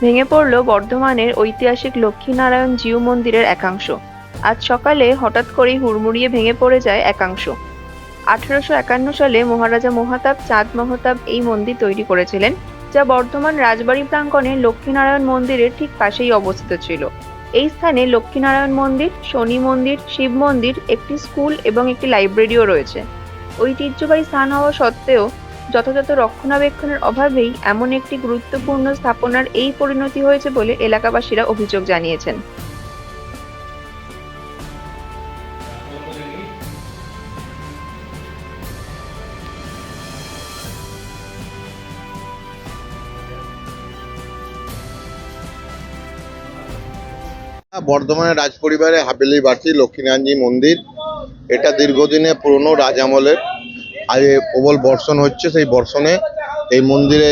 ভেঙে পড়ল বর্ধমানের ঐতিহাসিক লক্ষ্মীনারায়ণ জিউ মন্দিরের একাংশ। আজ সকালে হঠাৎ করেই হুড়মুড়িয়ে ভেঙে পড়ে যায় একাংশ। 1851 সালে মহারাজা মহাতাব চাঁদ মহতাব এই মন্দির তৈরি করেছিলেন, যা বর্ধমান রাজবাড়ি প্রাঙ্গণে লক্ষ্মীনারায়ণ মন্দিরের ঠিক পাশেই অবস্থিত ছিল। এই স্থানে লক্ষ্মীনারায়ণ মন্দির, শনি মন্দির, শিব মন্দির, একটি স্কুল এবং একটি লাইব্রেরিও রয়েছে। ঐতিহ্যবাহী স্থান হওয়া সত্ত্বেও যথাযথ রক্ষণাবেক্ষণের অভাবেই এমন একটি গুরুত্বপূর্ণ স্থাপনার এই পরিণতি হয়েছে বলে এলাকাবাসীরা অভিযোগ জানিয়েছেন। বর্ধমানের রাজপরিবারে হাভেলি বাড়তি লক্ষ্মীনারায়ণজি মন্দির। এটা দীর্ঘদিনের পুরনো রাজ আমলের। আজ প্রবল বর্ষণ হচ্ছে, সেই বর্ষণে এই মন্দিরে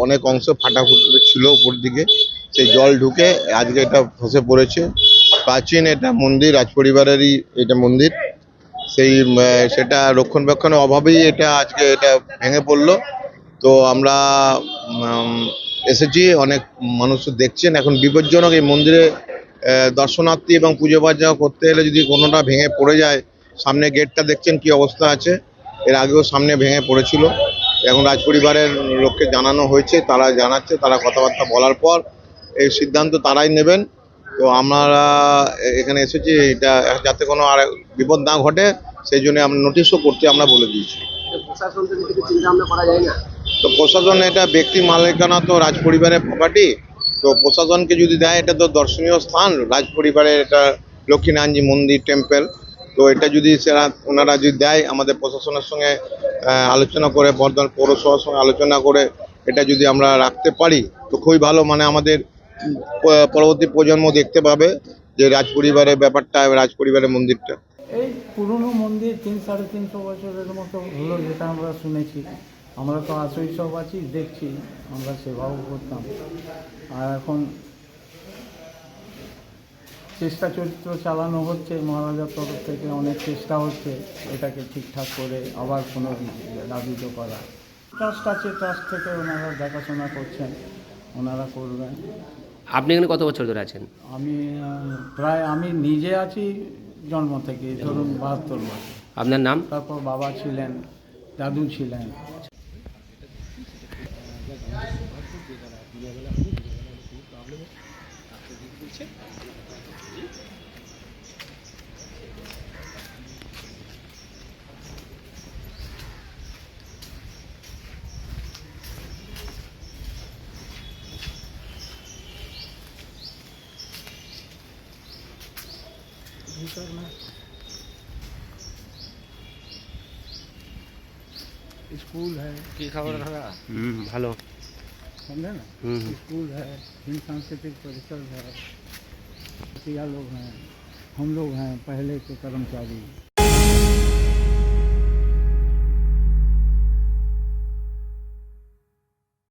অনেক অংশ ফাটাফুটি ছিল উপর দিকে, সেই জল ঢুকে আজকে এটা ধসে পড়েছে। প্রাচীন এটা মন্দির, রাজপরিবারেরই এটা মন্দির। সেটা রক্ষণাবেক্ষণের অভাবেই আজকে এটা ভেঙে পড়লো। তো আমরা এসেছি, অনেক মানুষ দেখছেন। এখন বিপজ্জনক এই মন্দিরে দর্শনার্থী এবং পুজো পার্জা করতে এলে যদি কোনোটা ভেঙে পড়ে যায়। সামনে গেটটা দেখছেন কি অবস্থা আছে, এর আগেও সামনে ভেঙে পড়েছিল। এখন রাজপরিবারের লোককে জানানো হয়েছে, তারা জানাচ্ছে, তারা কথাবার্তা বলার পর এই সিদ্ধান্ত তারাই নেবেন। তো আমরা এখানে এসেছি এটা যাতে কোনো আর বিপদ না ঘটে, সেই জন্য আমরা নোটিশও করতে আমরা বলে দিয়েছি। তো প্রশাসন, এটা ব্যক্তি মালিকানা, তো রাজপরিবারের প্রপার্টি। তো প্রশাসনকে যদি দেয়, এটা তো দর্শনীয় স্থান রাজপরিবারের, এটা লক্ষ্মীনারায়ণজি মন্দির টেম্পল। তো এটা যদি ওনারা যদি দেয়, আমাদের প্রশাসনের সঙ্গে আলোচনা করে, বর্ধমান পৌরসভার সঙ্গে আলোচনা করে এটা যদি আমরা রাখতে পারি তো খুবই ভালো। মানে আমাদের পরবর্তী প্রজন্ম দেখতে পাবে যে রাজপরিবারের ব্যাপারটা, রাজপরিবারের মন্দিরটা। এই পুরনো মন্দির 300-350 বছরের মতো হলো, যেটা আমরা শুনেছি। আমরা তো শৈশব আছি, দেখছি, আমরা সেবাও করতাম। আর এখন চেষ্টা চরিত্র চালানো হচ্ছে, মহারাজার তরফ থেকে অনেক চেষ্টা হচ্ছে এটাকে ঠিকঠাক করে আবার পুনর্নাবিত করা। ট্রাস্ট আছে, ট্রাস্ট থেকে ওনারা দেখাশোনা করছেন, ওনারা করবেন। আপনি এখানে কত বছর ধরে আছেন? আমি নিজে আছি জন্ম থেকে, ধরুন 72 বছর। আপনার নাম? তারপর বাবা ছিলেন, দাদু ছিলেন। स्कूल है, की खबर होगा? ভালো। समझे ना। स्कूल है, हिंद सांस्कृतिक परिषद है, लोग हैं, हम लोग हैं पहले के कर्मचारी।